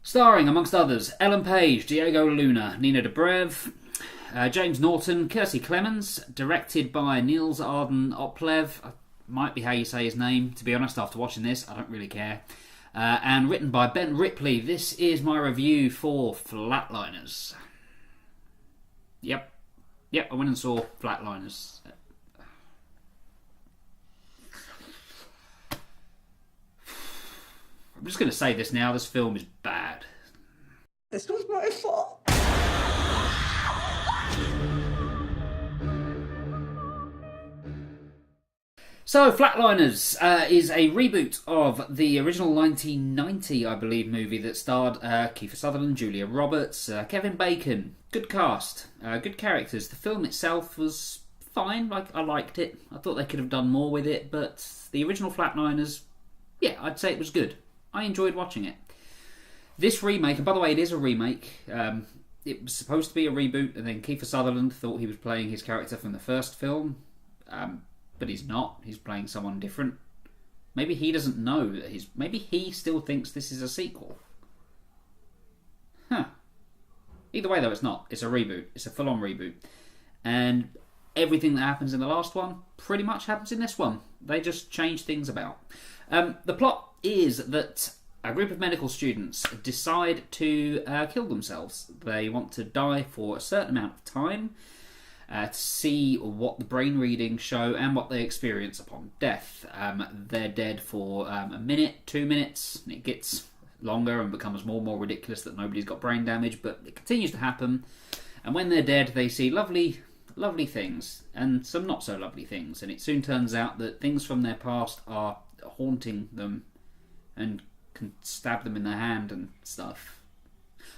Starring, amongst others, Ellen Page, Diego Luna, Nina Dobrev, James Norton, Kiersey Clemens, directed by Niels Arden Oplev, might be how you say his name. To be honest, after watching this, I don't really care. And written by Ben Ripley. This is my review for Flatliners. Yep, I went and saw Flatliners. I'm just going to say this now, this film is bad. This was my fault. So, Flatliners is a reboot of the original 1990, I believe, movie that starred Kiefer Sutherland, Julia Roberts, Kevin Bacon. Good cast, good characters. The film itself was fine, I liked it. I thought they could have done more with it, but the original Flatliners, yeah, I'd say it was good. I enjoyed watching it. This remake, and by the way, it is a remake. It was supposed to be a reboot, and then Kiefer Sutherland thought he was playing his character from the first film, but he's not. He's playing someone different. Maybe he doesn't know that maybe he still thinks this is a sequel. Huh. Either way, though, it's not. It's a reboot. It's a full-on reboot. And everything that happens in the last one pretty much happens in this one. They just change things about. The plot is that a group of medical students decide to kill themselves. They want to die for a certain amount of time to see what the brain readings show and what they experience upon death. They're dead for a minute, 2 minutes, and it gets longer and becomes more and more ridiculous that nobody's got brain damage, but it continues to happen. And when they're dead, they see lovely things and some not so lovely things, and it soon turns out that things from their past are haunting them and can stab them in the hand and stuff.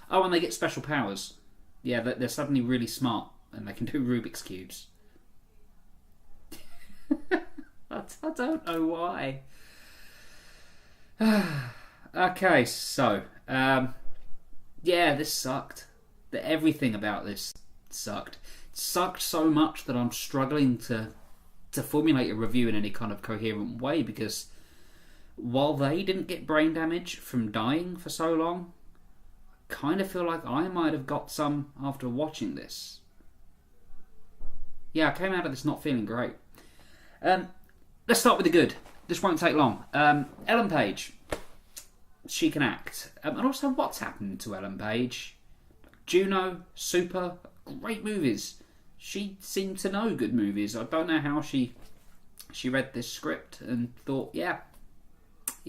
Oh, and they get special powers. Yeah, they're suddenly really smart and they can do Rubik's Cubes. I don't know why. Okay, so yeah, this sucked. Everything about this sucked. It sucked so much that I'm struggling to formulate a review in any kind of coherent way, because while they didn't get brain damage from dying for so long, I kind of feel like I might have got some after watching this. Yeah, I came out of this not feeling great. Let's start with the good. This won't take long. Ellen Page. She can act. And also, what's happened to Ellen Page? Juno, Super, great movies. She seemed to know good movies. I don't know how she read this script and thought, yeah,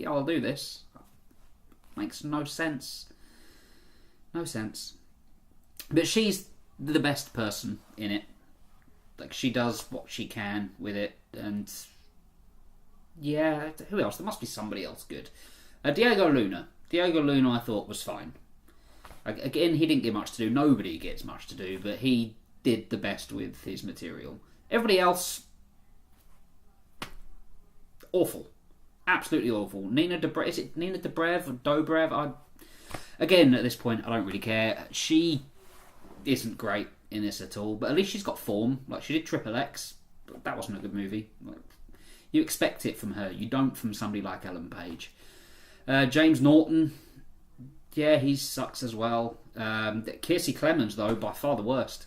I'll do this. Makes no sense. No sense. But she's the best person in it. Like, she does what she can with it, and yeah, who else? There must be somebody else good. Diego Luna. Diego Luna I thought was fine. Again, he didn't get much to do. Nobody gets much to do, but he did the best with his material. Everybody else, awful. Absolutely awful. Nina Dobrev, is it Nina Dobrev or Dobrev? Again, at this point, I don't really care. She isn't great in this at all, but at least she's got form. Like, she did Triple X, but that wasn't a good movie. Like, you expect it from her. You don't from somebody like Ellen Page. James Norton, yeah, he sucks as well. Kiersey Clemens, though, by far the worst.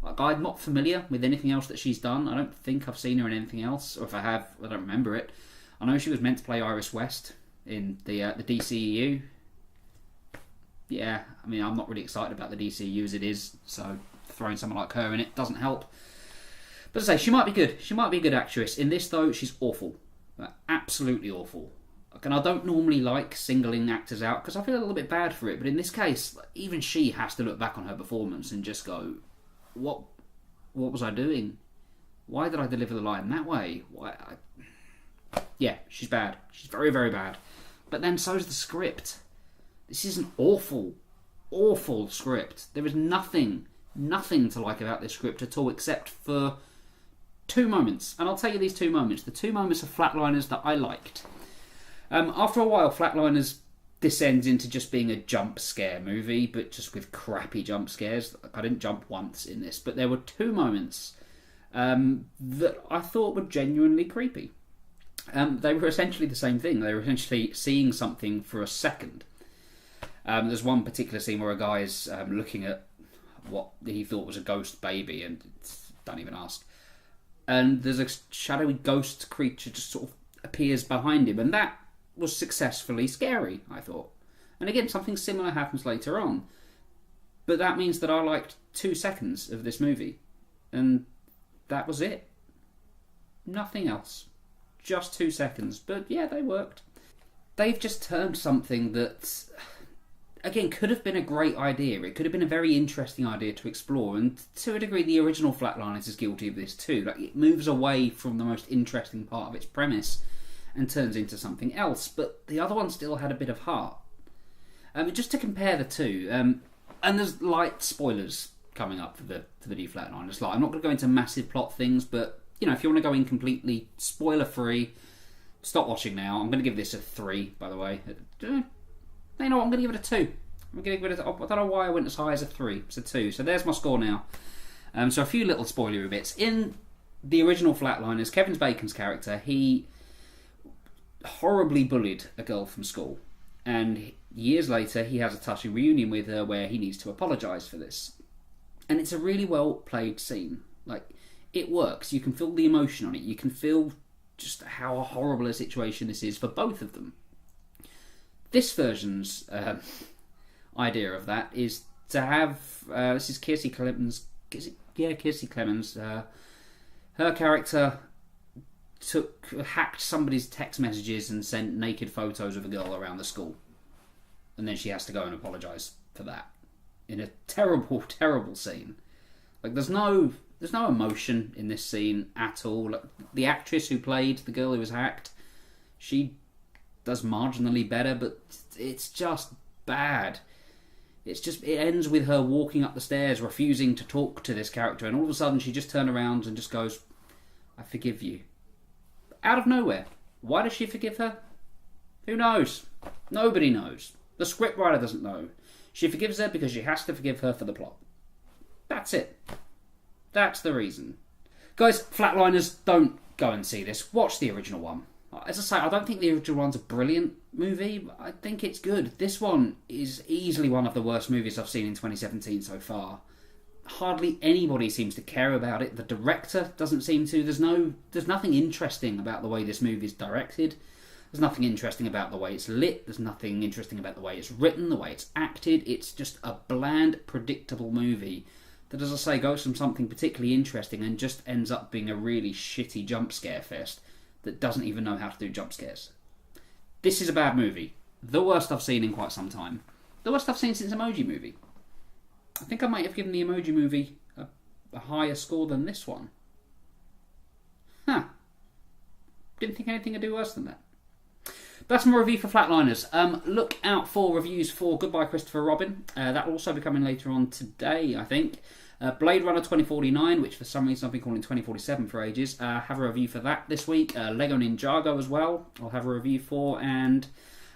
Like, I'm not familiar with anything else that she's done. I don't think I've seen her in anything else, or if I have, I don't remember it. I know she was meant to play Iris West in the DCEU. Yeah, I mean, I'm not really excited about the DCEU as it is, so throwing someone like her in it doesn't help. But as I say, she might be good. She might be a good actress. In this, though, she's awful. Absolutely awful. And I don't normally like singling actors out because I feel a little bit bad for it. But in this case, even she has to look back on her performance and just go, what was I doing? Why did I deliver the line that way? Yeah, she's bad. She's very, very bad. But then so's the script. This is an awful, awful script. There is nothing to like about this script at all, except for 2 moments. And I'll tell you these 2 moments. The 2 moments of Flatliners that I liked. After a while, Flatliners descends into just being a jump scare movie, but just with crappy jump scares. I didn't jump once in this, but there were 2 moments that I thought were genuinely creepy. They were essentially the same thing. They were essentially seeing something for a second. There's one particular scene where a guy is looking at what he thought was a ghost baby, and don't even ask. And there's a shadowy ghost creature just sort of appears behind him, and that was successfully scary, I thought. And again, something similar happens later on. But that means that I liked 2 seconds of this movie. And that was it. Nothing else. Just 2 seconds. But yeah, they worked. They've just turned something that, again, could have been a great idea. It could have been a very interesting idea to explore. And to a degree, the original Flatliners is guilty of this too. Like, it moves away from the most interesting part of its premise and turns into something else. But the other one still had a bit of heart. Just to compare the two, and there's light spoilers coming up for the new Flatliners. Like, I'm not going to go into massive plot things, but you know, if you want to go in completely spoiler free, stop watching now. I'm going to give this a 3, by the way. You know what? I'm going to give it a 2. I'm going to give it I don't know why I went as high as a 3. It's a 2. So there's my score now. So a few little spoilery bits. In the original Flatliners, Kevin Bacon's character, he horribly bullied a girl from school. And years later, he has a touching reunion with her where he needs to apologise for this. And it's a really well played scene. Like, it works. You can feel the emotion on it. You can feel just how horrible a situation this is for both of them. This version's idea of that is to have... this is Kiersey Clemens. Kiersey Clemens. Her character hacked somebody's text messages and sent naked photos of a girl around the school, and then she has to go and apologise for that in a terrible, terrible scene. Like, there's no emotion in this scene at all. Like, the actress who played the girl who was hacked, she does marginally better, but it's just bad. It ends with her walking up the stairs, refusing to talk to this character, and all of a sudden she just turns around and just goes, "I forgive you." Out of nowhere. Why does she forgive her? Who knows? Nobody knows. The scriptwriter doesn't know. She forgives her because she has to forgive her for the plot. That's it. That's the reason. Guys, Flatliners, don't go and see this. Watch the original one. As I say, I don't think the original one's a brilliant movie, but I think it's good. This one is easily one of the worst movies I've seen in 2017 so far. Hardly anybody seems to care about it. The director doesn't seem to. There's nothing interesting about the way this movie is directed. There's nothing interesting about the way it's lit. There's nothing interesting about the way it's written, the way it's acted. It's just a bland, predictable movie that, as I say, goes from something particularly interesting and just ends up being a really shitty jump scare fest that doesn't even know how to do jump scares. This is a bad movie. The worst I've seen in quite some time. The worst I've seen since Emoji Movie. I think I might have given the Emoji Movie a higher score than this one. Didn't think anything would do worse than that. That's my review for Flatliners. Look out for reviews for Goodbye Christopher Robin. That will also be coming later on today, I think. Blade Runner 2049, which for some reason I've been calling 2047 for ages. Have a review for that this week. Lego Ninjago as well, I'll have a review for. And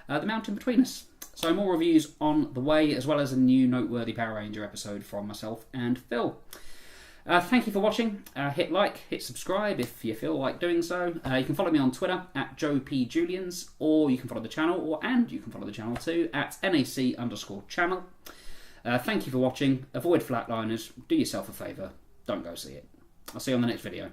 The Mountain Between Us. So more reviews on the way, as well as a new noteworthy Power Ranger episode from myself and Phil. Thank you for watching. Hit like, hit subscribe if you feel like doing so. You can follow me on Twitter at JoePJulians, or you can follow the channel, and you can follow the channel too at NAC_channel. Thank you for watching. Avoid Flatliners. Do yourself a favour. Don't go see it. I'll see you on the next video.